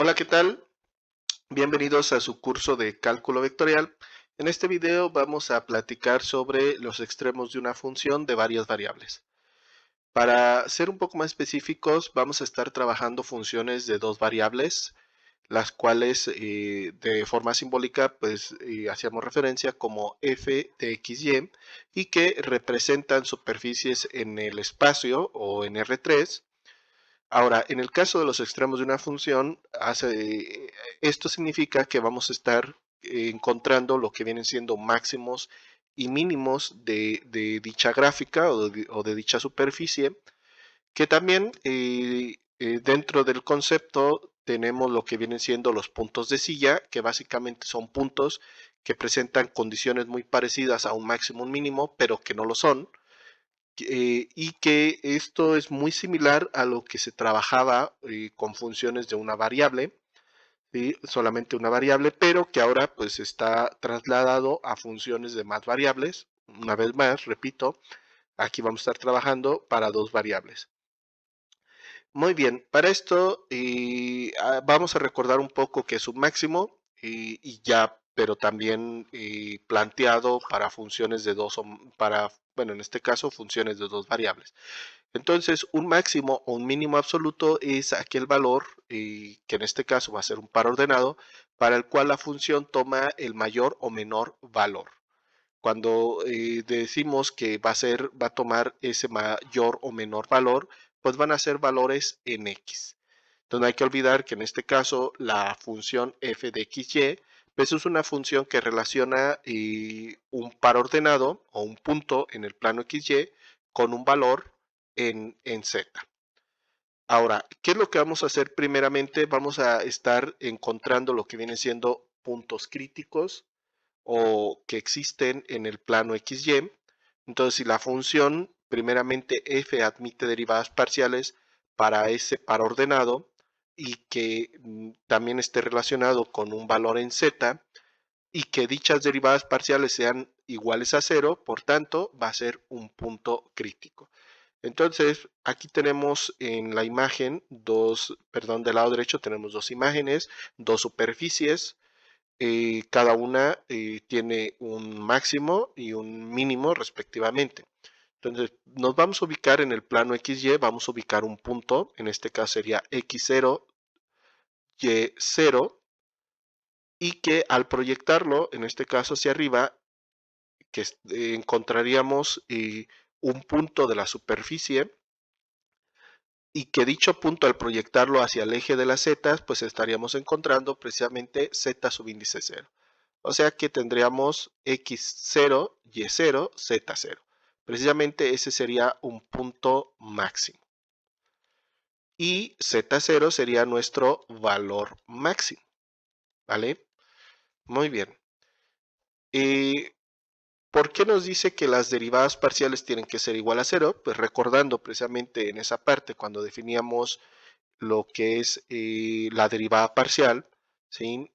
Hola, ¿qué tal? Bienvenidos a su curso de cálculo vectorial. En este video vamos a platicar sobre los extremos de una función de varias variables. Para ser un poco más específicos, vamos a estar trabajando funciones de dos variables, las cuales de forma simbólica pues hacíamos referencia como f de xy y que representan superficies en el espacio o en R3. Ahora, en el caso de los extremos de una función, esto significa que vamos a estar encontrando lo que vienen siendo máximos y mínimos de dicha gráfica o de dicha superficie, que también dentro del concepto tenemos lo que vienen siendo los puntos de silla, que básicamente son puntos que presentan condiciones muy parecidas a un máximo y un mínimo, pero que no lo son, y que esto es muy similar a lo que se trabajaba con funciones de una variable, ¿sí? Solamente una variable, pero que ahora pues está trasladado a funciones de más variables. Una vez más, repito, aquí vamos a estar trabajando para dos variables. Muy bien, para esto vamos a recordar un poco que es un máximo y ya, pero también planteado para funciones de dos, bueno, en este caso, funciones de dos variables. Entonces, un máximo o un mínimo absoluto es aquel valor, que en este caso va a ser un par ordenado, para el cual la función toma el mayor o menor valor. Cuando decimos que va a tomar ese mayor o menor valor, pues van a ser valores en x. Entonces no hay que olvidar que en este caso la función f de xy pues es una función que relaciona un par ordenado o un punto en el plano xy con un valor en z. Ahora, ¿qué es lo que vamos a hacer primeramente? Vamos a estar encontrando lo que vienen siendo puntos críticos o que existen en el plano XY. Entonces, si la función, primeramente f admite derivadas parciales para ese par ordenado y que también esté relacionado con un valor en z y que dichas derivadas parciales sean iguales a cero, por tanto, va a ser un punto crítico. Entonces, aquí tenemos en la imagen perdón, del lado derecho tenemos dos imágenes, dos superficies, cada una tiene un máximo y un mínimo respectivamente. Entonces, nos vamos a ubicar en el plano XY, vamos a ubicar un punto, en este caso sería X0, Y0, y que al proyectarlo, en este caso hacia arriba, que encontraríamos un punto de la superficie y que dicho punto al proyectarlo hacia el eje de las z, pues estaríamos encontrando precisamente z subíndice 0. O sea que tendríamos x0, y0, z0. Precisamente ese sería un punto máximo. Y z0 sería nuestro valor máximo. ¿Vale? Muy bien. ¿Por qué nos dice que las derivadas parciales tienen que ser igual a 0? Pues recordando precisamente en esa parte cuando definíamos lo que es la derivada parcial, ¿sí?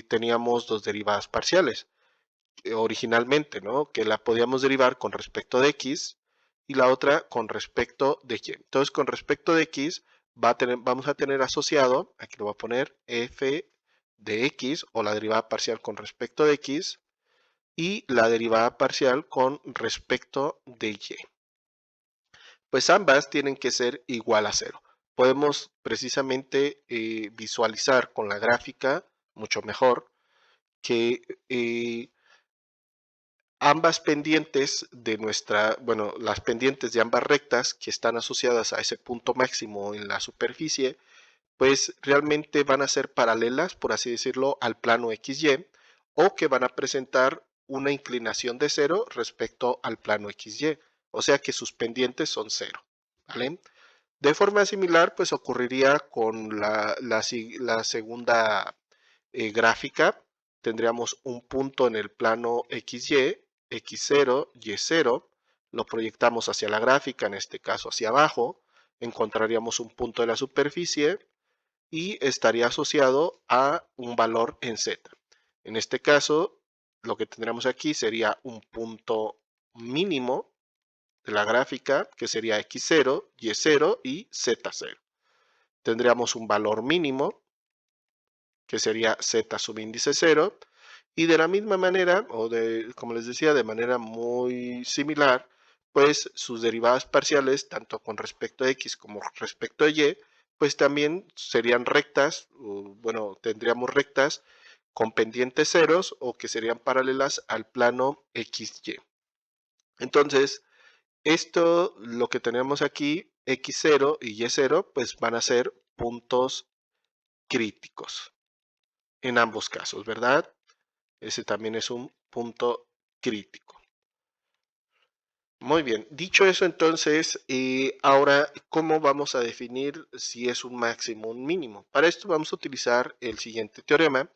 Teníamos dos derivadas parciales originalmente, ¿no? Que la podíamos derivar con respecto de x y la otra con respecto de y. Entonces, con respecto de x vamos a tener asociado, aquí lo voy a poner, f de x o la derivada parcial con respecto de x y la derivada parcial con respecto de y. Pues ambas tienen que ser igual a cero. Podemos precisamente visualizar con la gráfica mucho mejor que ambas pendientes de bueno, las pendientes de ambas rectas que están asociadas a ese punto máximo en la superficie, pues realmente van a ser paralelas, por así decirlo, al plano XY o que van a presentar una inclinación de cero respecto al plano XY, o sea que sus pendientes son cero, ¿vale? De forma similar, pues ocurriría con la segunda gráfica. Tendríamos un punto en el plano XY, X0, Y0, lo proyectamos hacia la gráfica, en este caso hacia abajo, encontraríamos un punto de la superficie y estaría asociado a un valor en Z. En este caso, lo que tendríamos aquí sería un punto mínimo de la gráfica, que sería X0, Y0 y Z0. Tendríamos un valor mínimo que sería z subíndice 0. Y de la misma manera, como les decía, de manera muy similar, pues sus derivadas parciales, tanto con respecto a x como respecto a y, pues también serían rectas, bueno, tendríamos rectas con pendientes ceros o que serían paralelas al plano XY. Entonces, esto, lo que tenemos aquí, x0 y y0, pues van a ser puntos críticos en ambos casos, ¿verdad? Ese también es un punto crítico. Muy bien, dicho eso entonces, ahora, ¿cómo vamos a definir si es un máximo o un mínimo? Para esto vamos a utilizar el siguiente teorema,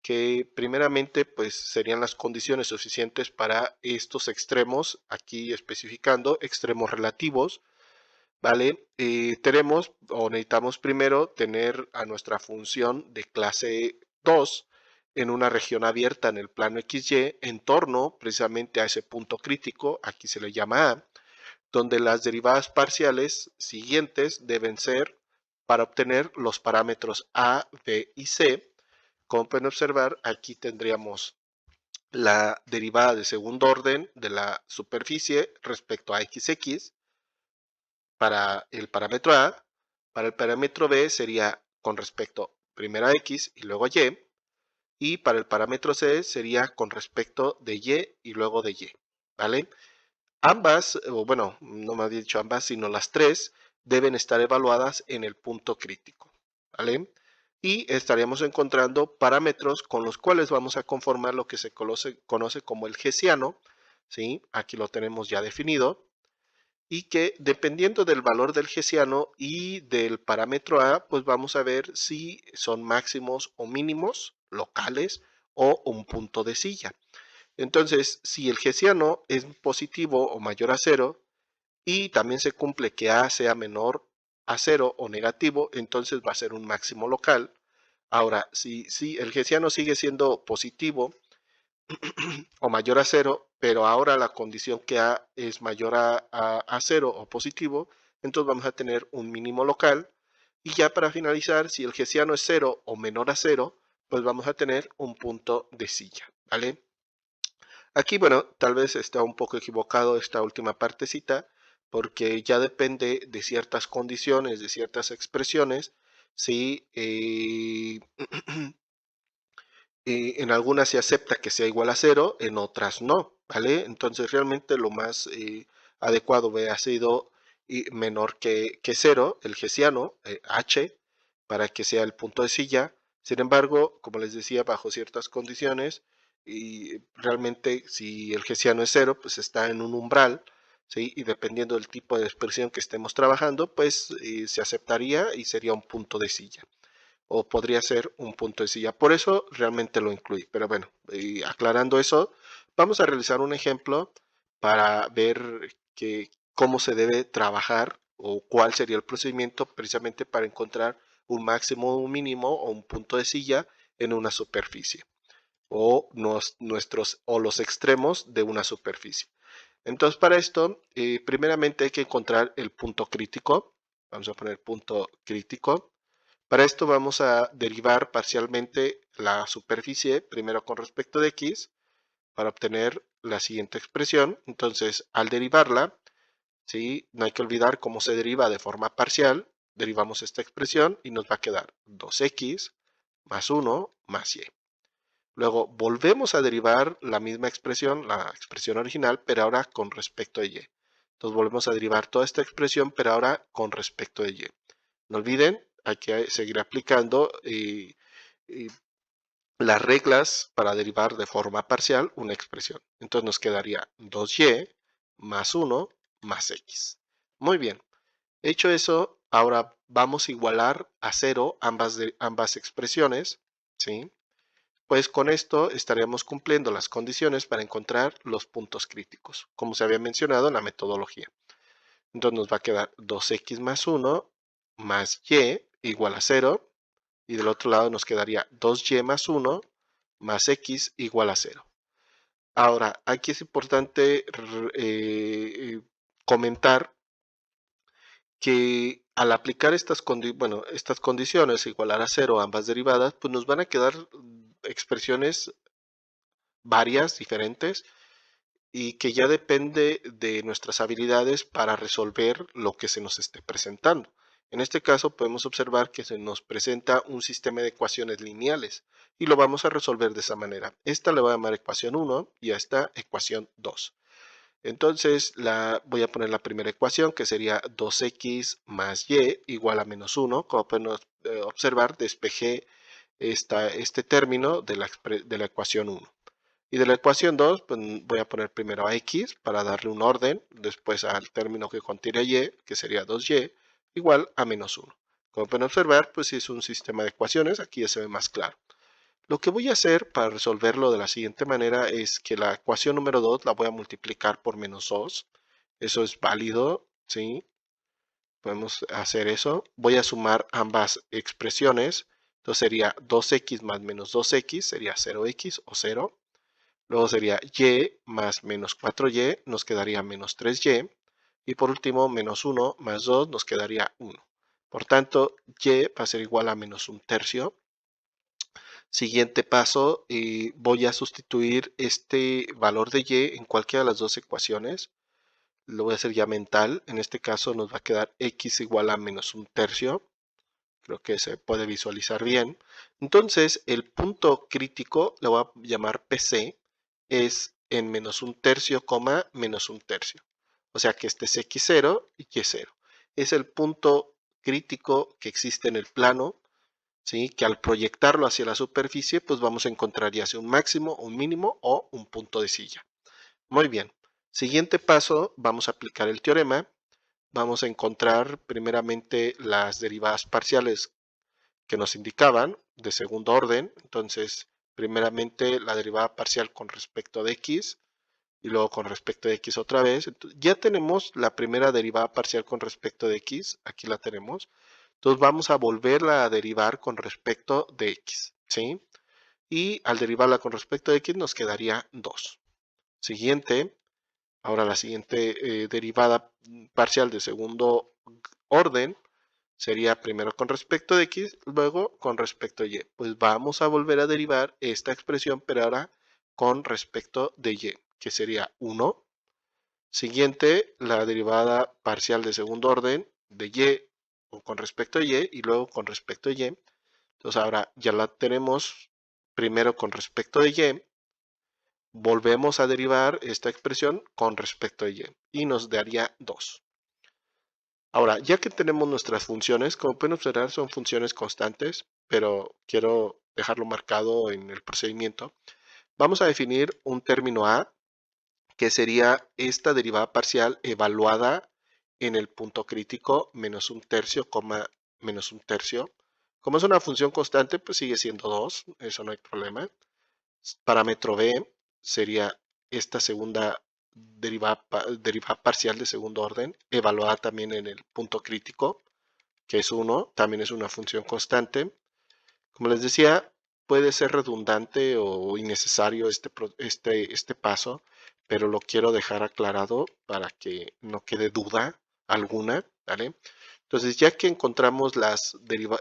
que primeramente pues serían las condiciones suficientes para estos extremos, aquí especificando extremos relativos, ¿vale? Tenemos o necesitamos primero tener a nuestra función de clase 2 en una región abierta en el plano XY en torno precisamente a ese punto crítico, aquí se le llama A, donde las derivadas parciales siguientes deben ser para obtener los parámetros A, B y C. Como pueden observar, aquí tendríamos la derivada de segundo orden de la superficie respecto a XX para el parámetro A. Para el parámetro B sería con respecto primero a X y luego a Y. Y para el parámetro C sería con respecto de Y y luego de Y. ¿Vale? Ambas, o bueno, no me había dicho ambas, sino las tres, deben estar evaluadas en el punto crítico. ¿Vale? Y estaríamos encontrando parámetros con los cuales vamos a conformar lo que se conoce como el hessiano. ¿Sí? Aquí lo tenemos ya definido. Y que dependiendo del valor del hessiano y del parámetro A, pues vamos a ver si son máximos o mínimos locales o un punto de silla. Entonces, si el hessiano es positivo o mayor a 0 y también se cumple que A sea menor a 0 o negativo, entonces va a ser un máximo local. Ahora, si el hessiano sigue siendo positivo o mayor a 0, pero ahora la condición que A es mayor a 0 o positivo, entonces vamos a tener un mínimo local. Y ya para finalizar, si el hessiano es 0 o menor a 0, pues vamos a tener un punto de silla, ¿vale? Aquí, bueno, tal vez está un poco equivocado esta última partecita, porque ya depende de ciertas condiciones, de ciertas expresiones, si en algunas se acepta que sea igual a 0, en otras no, ¿vale? Entonces realmente lo más adecuado hubiera sido menor que 0, el hessiano, h, para que sea el punto de silla. Sin embargo, como les decía, bajo ciertas condiciones, y realmente si el hessiano es 0, pues está en un umbral, ¿sí? Y dependiendo del tipo de expresión que estemos trabajando, pues se aceptaría y sería un punto de silla o podría ser un punto de silla. Por eso realmente lo incluí. Pero bueno, aclarando eso, vamos a realizar un ejemplo para ver cómo se debe trabajar o cuál sería el procedimiento precisamente para encontrar un máximo, un mínimo o un punto de silla en una superficie o los extremos de una superficie. Entonces para esto, primeramente hay que encontrar el punto crítico. Vamos a poner punto crítico. Para esto vamos a derivar parcialmente la superficie, primero con respecto de x, para obtener la siguiente expresión. Entonces, al derivarla, ¿sí? No hay que olvidar cómo se deriva de forma parcial. Derivamos esta expresión y nos va a quedar 2x más 1 más y. Luego volvemos a derivar la misma expresión, la expresión original, pero ahora con respecto de y. Entonces volvemos a derivar toda esta expresión, pero ahora con respecto de y. No olviden, hay que seguir aplicando las reglas para derivar de forma parcial una expresión. Entonces nos quedaría 2y más 1 más x. Muy bien. Hecho eso, ahora vamos a igualar a 0 ambas expresiones. ¿Sí? Pues con esto estaríamos cumpliendo las condiciones para encontrar los puntos críticos, como se había mencionado en la metodología. Entonces nos va a quedar 2x más 1 más y igual a 0. Y del otro lado nos quedaría 2y más 1 más x igual a 0. Ahora, aquí es importante comentar que al aplicar estas condiciones, igualar a 0 ambas derivadas, pues nos van a quedar expresiones varias, diferentes, y que ya depende de nuestras habilidades para resolver lo que se nos esté presentando. En este caso podemos observar que se nos presenta un sistema de ecuaciones lineales y lo vamos a resolver de esa manera. Esta le voy a llamar ecuación 1 y a esta ecuación 2. Entonces voy a poner la primera ecuación, que sería 2x más y igual a menos 1. Como pueden observar, despejé este término de la ecuación 1. Y de la ecuación 2, pues voy a poner primero a x para darle un orden, después al término que contiene y, que sería 2y, igual a menos 1. Como pueden observar, pues es un sistema de ecuaciones, aquí ya se ve más claro. Lo que voy a hacer para resolverlo de la siguiente manera es que la ecuación número 2 la voy a multiplicar por menos 2. Eso es válido, ¿sí? Podemos hacer eso. Voy a sumar ambas expresiones. Entonces sería 2x más menos 2x, sería 0x o 0. Luego sería y más menos 4y, nos quedaría menos 3y. Y por último, menos 1 más 2 nos quedaría 1. Por tanto, y va a ser igual a menos 1/3. Siguiente paso, voy a sustituir este valor de y en cualquiera de las dos ecuaciones. Lo voy a hacer ya mental. En este caso nos va a quedar x igual a menos 1/3. Creo que se puede visualizar bien. Entonces, el punto crítico, le voy a llamar PC, es en menos 1/3, menos 1/3. O sea que este es x0 y y0. Es el punto crítico que existe en el plano, ¿sí? Que al proyectarlo hacia la superficie, pues vamos a encontrar ya sea un máximo, un mínimo o un punto de silla. Muy bien. Siguiente paso, vamos a aplicar el teorema. Vamos a encontrar primeramente las derivadas parciales que nos indicaban de segundo orden. Entonces, primeramente la derivada parcial con respecto de x y luego con respecto de x otra vez. Entonces, ya tenemos la primera derivada parcial con respecto de x. Aquí la tenemos. Entonces vamos a volverla a derivar con respecto de x, ¿sí? Y al derivarla con respecto de x nos quedaría 2. Siguiente, ahora la siguiente derivada parcial de segundo orden sería primero con respecto de x, luego con respecto de y. Pues vamos a volver a derivar esta expresión, pero ahora con respecto de y, que sería 1. Siguiente, la derivada parcial de segundo orden de y o con respecto a y luego con respecto a y. Entonces ahora ya la tenemos primero con respecto de y. Volvemos a derivar esta expresión con respecto a y nos daría 2. Ahora, ya que tenemos nuestras funciones, como pueden observar son funciones constantes, pero quiero dejarlo marcado en el procedimiento. Vamos a definir un término a, que sería esta derivada parcial evaluada en el punto crítico menos 1/3, menos 1/3. Como es una función constante, pues sigue siendo 2, eso no hay problema. Parámetro b sería esta segunda derivada parcial de segundo orden, evaluada también en el punto crítico, que es 1, también es una función constante. Como les decía, puede ser redundante o innecesario este paso, pero lo quiero dejar aclarado para que no quede duda alguna, ¿vale? Entonces, ya que encontramos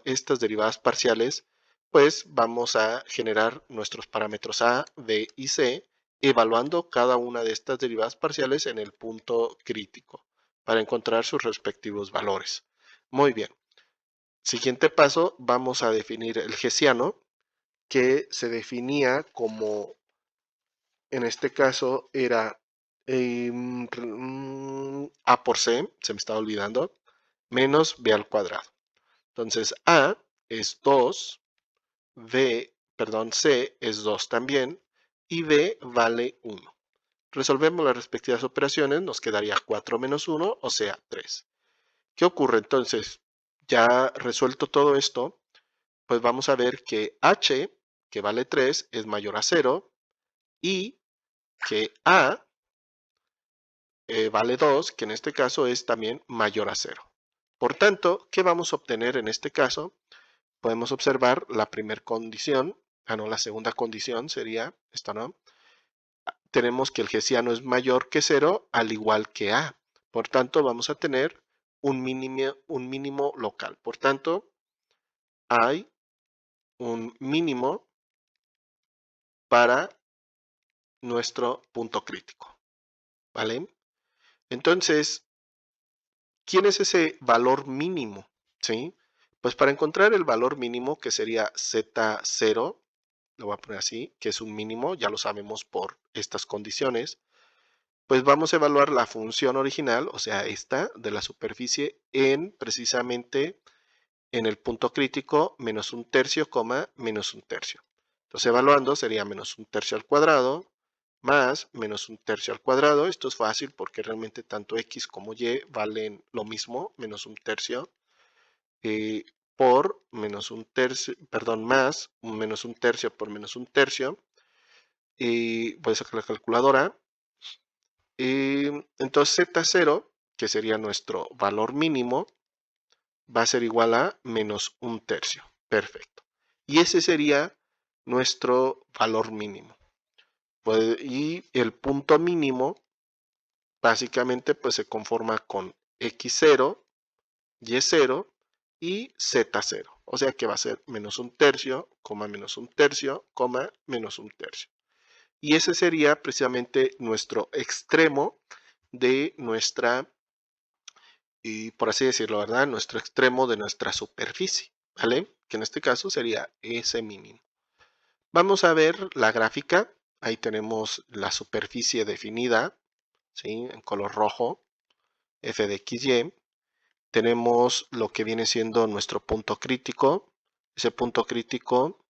estas derivadas parciales, pues vamos a generar nuestros parámetros a, b y c, evaluando cada una de estas derivadas parciales en el punto crítico para encontrar sus respectivos valores. Muy bien. Siguiente paso, vamos a definir el hessiano, que se definía como, en este caso, era a por c, se me estaba olvidando, menos b al cuadrado. Entonces, a es 2, c es 2 también, y b vale 1. Resolvemos las respectivas operaciones, nos quedaría 4 menos 1, o sea, 3. ¿Qué ocurre entonces? Ya resuelto todo esto, pues vamos a ver que h, que vale 3, es mayor a 0, y que a vale 2, que en este caso es también mayor a 0. Por tanto, ¿qué vamos a obtener en este caso? Podemos observar la primera condición, la segunda condición sería esta, ¿no? Tenemos que el hessiano es mayor que 0, al igual que a. Por tanto, vamos a tener un mínimo local. Por tanto, hay un mínimo para nuestro punto crítico, ¿vale? Entonces, ¿quién es ese valor mínimo? ¿Sí? Pues para encontrar el valor mínimo, que sería Z0, lo voy a poner así, que es un mínimo, ya lo sabemos por estas condiciones, pues vamos a evaluar la función original, o sea, esta de la superficie, en precisamente en el punto crítico menos un tercio, menos un tercio. Entonces, evaluando sería menos un tercio al cuadrado más menos un tercio al cuadrado. Esto es fácil porque realmente tanto x como y valen lo mismo, menos un tercio, por menos un tercio, perdón, más menos un tercio por menos un tercio. Y voy a sacar la calculadora. Entonces Z0, que sería nuestro valor mínimo, va a ser igual a menos un tercio. Perfecto. Y ese sería nuestro valor mínimo. Y el punto mínimo básicamente pues se conforma con x0, y0 y z0. O sea que va a ser menos un tercio, menos un tercio, menos un tercio. Y ese sería precisamente nuestro extremo de nuestra, y por así decirlo, ¿verdad? Nuestro extremo de nuestra superficie, ¿vale? Que en este caso sería ese mínimo. Vamos a ver la gráfica. Ahí tenemos la superficie definida, ¿sí? En color rojo, f de xy. Tenemos lo que viene siendo nuestro punto crítico. Ese punto crítico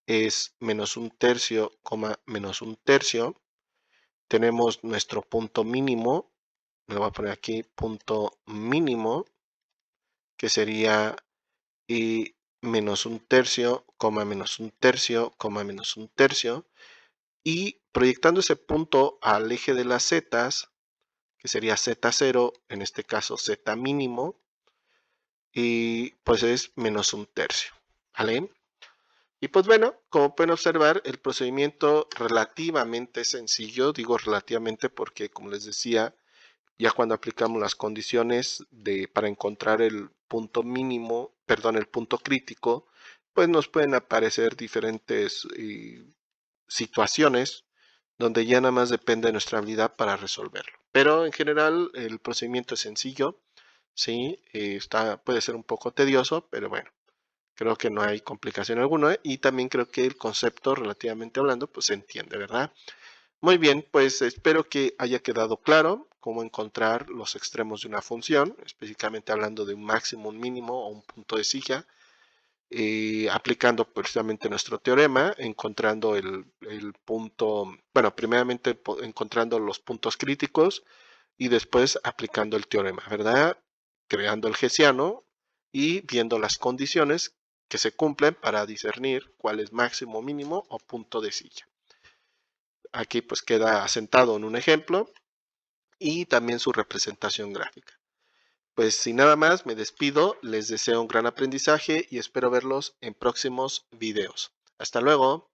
es menos un tercio, menos un tercio. Tenemos nuestro punto mínimo. Me voy a poner aquí punto mínimo, que sería menos un tercio, menos un tercio, menos un tercio. Y proyectando ese punto al eje de las zetas, que sería Z0, en este caso Z mínimo, y pues es menos un tercio, ¿vale? Y pues bueno, como pueden observar, el procedimiento relativamente sencillo, digo relativamente porque como les decía, ya cuando aplicamos las condiciones para encontrar el punto mínimo, perdón, el punto crítico, pues nos pueden aparecer diferentes situaciones donde ya nada más depende de nuestra habilidad para resolverlo. Pero en general el procedimiento es sencillo, ¿sí? Puede ser un poco tedioso, pero bueno, creo que no hay complicación alguna y también creo que el concepto, relativamente hablando, pues se entiende, ¿verdad? Muy bien, pues espero que haya quedado claro cómo encontrar los extremos de una función, específicamente hablando de un máximo, un mínimo o un punto de silla, aplicando precisamente nuestro teorema, encontrando el punto, bueno, primeramente encontrando los puntos críticos y después aplicando el teorema, ¿verdad? Creando el hessiano y viendo las condiciones que se cumplen para discernir cuál es máximo, mínimo o punto de silla. Aquí pues queda asentado en un ejemplo y también su representación gráfica. Pues sin nada más, me despido, les deseo un gran aprendizaje y espero verlos en próximos videos. Hasta luego.